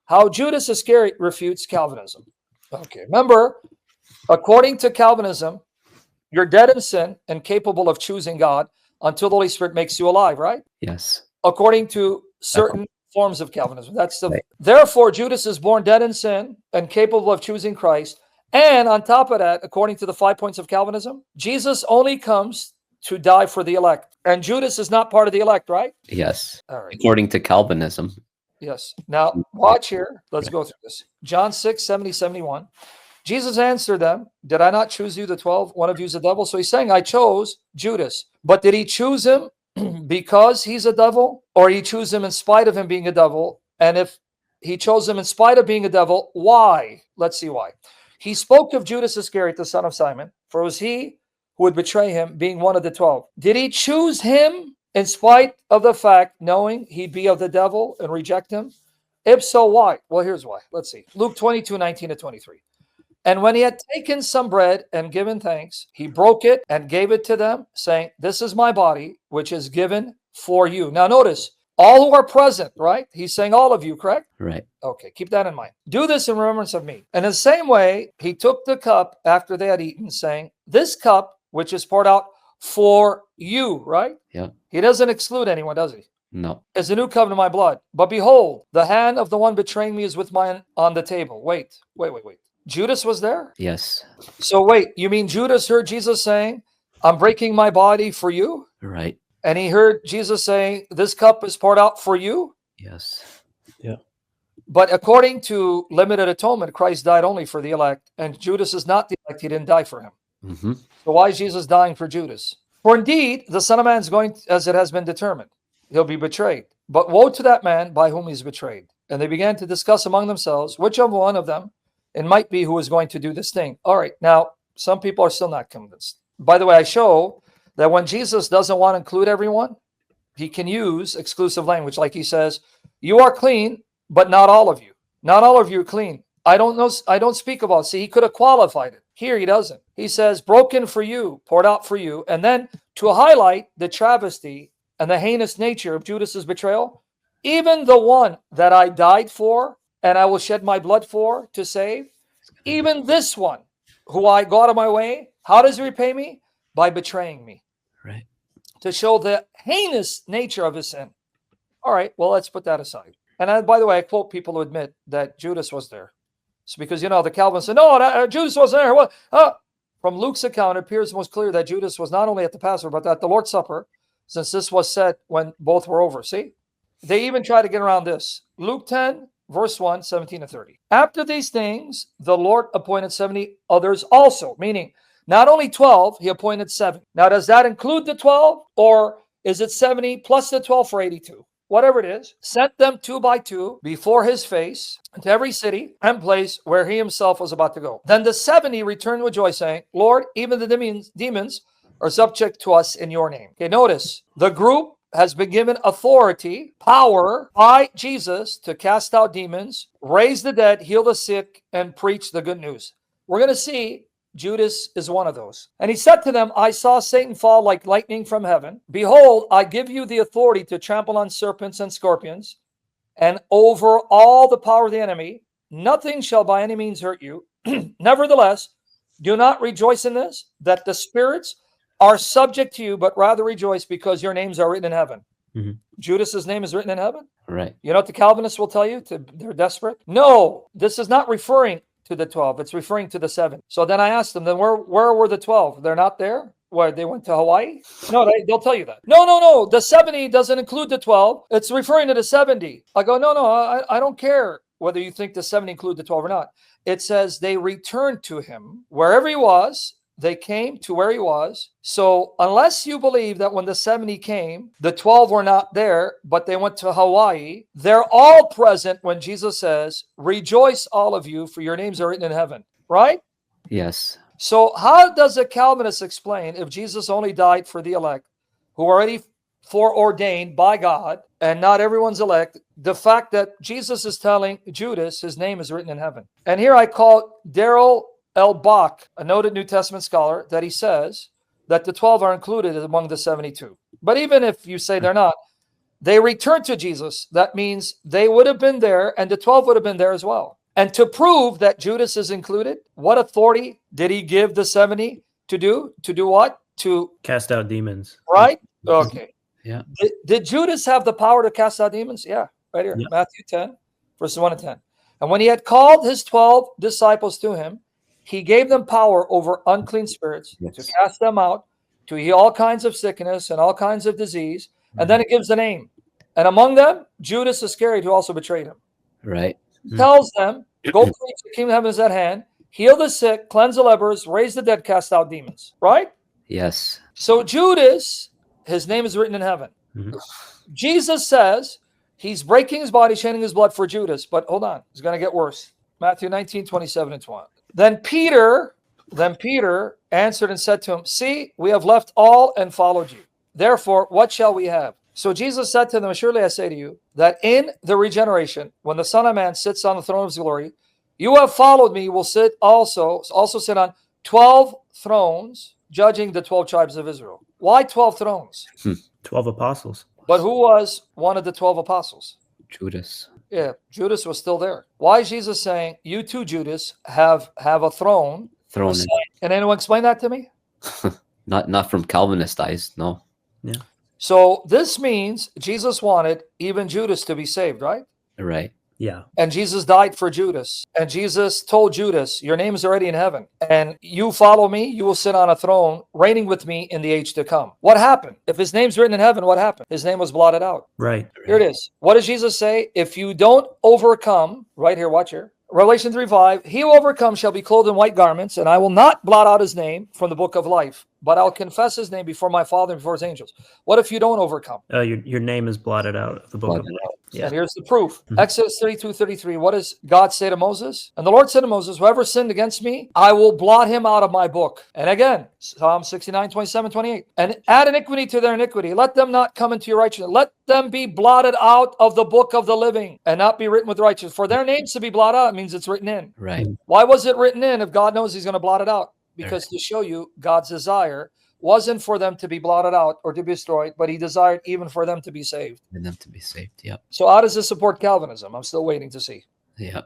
How Judas Iscariot refutes Calvinism. Okay, remember, according to Calvinism, you're dead in sin and capable of choosing God until the Holy Spirit makes you alive, right? Yes. According to certain forms of Calvinism. Right. Therefore, Judas is born dead in sin and capable of choosing Christ. And on top of that, according to the 5 points of Calvinism, Jesus only comes to die for the elect. And Judas is not part of the elect, right? Yes. All right. According to Calvinism. Yes. Now, watch here. Let's go through this. John 6, 70, 71. Jesus answered them, did I not choose you, the 12? One of you is a devil. So he's saying, I chose Judas. But did he choose him because he's a devil? Or he chose him in spite of him being a devil? And if he chose him in spite of being a devil, why? Let's see why. He spoke of Judas Iscariot, the son of Simon, for it was he who would betray him, being one of the 12. Did he choose him in spite of the fact, knowing he'd be of the devil and reject him? If so, why? Well, here's why. Let's see. Luke 22, 19 to 23. And when he had taken some bread and given thanks, he broke it and gave it to them, saying, this is my body, which is given for you. Now notice, all who are present, right? He's saying all of you, correct? Right. Okay, keep that in mind. Do this in remembrance of me. And in the same way, he took the cup after they had eaten, saying, this cup, which is poured out for you, right? Yeah. He doesn't exclude anyone, does he? No. Is a new covenant of my blood. But behold, the hand of the one betraying me is with mine on the table. Wait. Judas was there? Yes. So wait, you mean Judas heard Jesus saying, I'm breaking my body for you? Right. And he heard Jesus saying, this cup is poured out for you? Yes. Yeah. But according to limited atonement, Christ died only for the elect, and Judas is not the elect. He didn't die for him. Mm-hmm. So why is Jesus dying for Judas? For indeed, the Son of Man is going as it has been determined. He'll be betrayed. But woe to that man by whom he's betrayed. And they began to discuss among themselves which of one of them it might be who is going to do this thing. All right, now, some people are still not convinced. By the way, I show that when Jesus doesn't want to include everyone, he can use exclusive language. Like he says, you are clean, but not all of you. Not all of you are clean. I don't know. I don't speak about. See, he could have qualified it. Here he doesn't. He says, broken for you, poured out for you. And then to highlight the travesty and the heinous nature of Judas's betrayal, even the one that I died for and I will shed my blood for to save, even this one who I go out of my way, how does he repay me? By betraying me. Right. To show the heinous nature of his sin. All right, well, let's put that aside. And by the way, I quote people who admit that Judas was there. It's because, the Calvinists say, no, Judas wasn't there. What? From Luke's account, it appears most clear that Judas was not only at the Passover, but at the Lord's Supper, since this was said when both were over. See? They even try to get around this. Luke 10, verse 1, 17 to 30. After these things, the Lord appointed 70 others also, meaning not only 12, he appointed 7. Now, does that include the 12, or is it 70 plus the 12 for 82? Whatever it is, sent them 2 by 2 before his face to every city and place where he himself was about to go. Then the 70 returned with joy, saying, Lord, even the demons are subject to us in your name. Okay, notice, the group has been given authority, power by Jesus to cast out demons, raise the dead, heal the sick, and preach the good news. We're going to see Judas is one of those. And he said to them, I saw Satan fall like lightning from heaven. Behold, I give you the authority to trample on serpents and scorpions, and over all the power of the enemy. Nothing shall by any means hurt you. Nevertheless, do not rejoice in this, that the spirits are subject to you, but rather rejoice because your names are written in heaven. Mm-hmm. Judas's name is written in heaven? Right. You know what the Calvinists will tell you? They're desperate. No, this is not referring to the 12. It's referring to the 7. So then I asked them, then where were the 12? They're not there? Where, they went to Hawaii? No, they'll tell you that. No. The 70 doesn't include the 12. It's referring to the 70. I go, no, I don't care whether you think the 70 include the 12 or not. It says they returned to him wherever he was. They came to where he was. So unless you believe that when the 70 came, the 12 were not there, but they went to Hawaii, they're all present when Jesus says, rejoice all of you, for your names are written in heaven. Right? Yes. So how does a Calvinist explain if Jesus only died for the elect, who are already foreordained by God, and not everyone's elect, the fact that Jesus is telling Judas his name is written in heaven? And here I call Daryl L. Bach, a noted New Testament scholar, that he says that the 12 are included among the 72. But even if you say they're not, they returned to Jesus. That means they would have been there, and the 12 would have been there as well. And to prove that Judas is included, what authority did he give the 70 to do? To do what? To cast out demons. right? Okay. Yeah. Did Judas have the power to cast out demons? Yeah, right here. Yeah. Matthew 10, verses 1 and 10. And when he had called his 12 disciples to him, he gave them power over unclean spirits to Yes. cast them out, to heal all kinds of sickness and all kinds of disease. And then it gives the name. And among them, Judas Iscariot, who also betrayed him. Right. He tells them, go preach the kingdom of heaven is at hand, heal the sick, cleanse the lepers, raise the dead, cast out demons. Right? Yes. So Judas, his name is written in heaven. Mhm. Jesus says he's breaking his body, shedding his blood for Judas. But hold on, it's going to get worse. Matthew 19, 27 and 20. Then Peter answered and said to him, see, we have left all and followed you. Therefore, what shall we have? So Jesus said to them, surely I say to you, that in the regeneration, when the Son of Man sits on the throne of his glory, you have followed me, will sit also sit on 12 thrones, judging the 12 tribes of Israel. Why 12 thrones? 12 apostles. But who was one of the 12 apostles? Judas. Yeah, Judas was still there. Why is Jesus saying, you too, Judas, have a throne? Thrown in. Can anyone explain that to me? Not from Calvinist eyes, no. So this means Jesus wanted even Judas to be saved, right? Right. Yeah. And Jesus died for Judas. And Jesus told Judas, your name is already in heaven. And you follow me, you will sit on a throne, reigning with me in the age to come. What happened? If his name's written in heaven, what happened? His name was blotted out. Right. Here it is. What does Jesus say? If you don't overcome, right here, watch here. Revelation 3:5, he who overcomes shall be clothed in white garments, and I will not blot out his name from the book of life, but I'll confess his name before my Father and before his angels. What if you don't overcome? Your name is blotted out of the book of Blotted life. Yeah. And here's the proof. Mhm. Exodus 32:33. What does God say to Moses? And the Lord said to Moses, whoever sinned against me, I will blot him out of my book. And again, Psalm 69:27-28. And add iniquity to their iniquity. Let them not come into your righteousness. Let them be blotted out of the book of the living and not be written with righteousness. For their names to be blotted out means it's written in. Right. Why was it written in if God knows he's going to blot it out? Because to show you God's desire wasn't for them to be blotted out or to be destroyed, but he desired even for them to be saved. And them to be saved. Yep. So how does this support Calvinism? I'm still waiting to see. Yeah.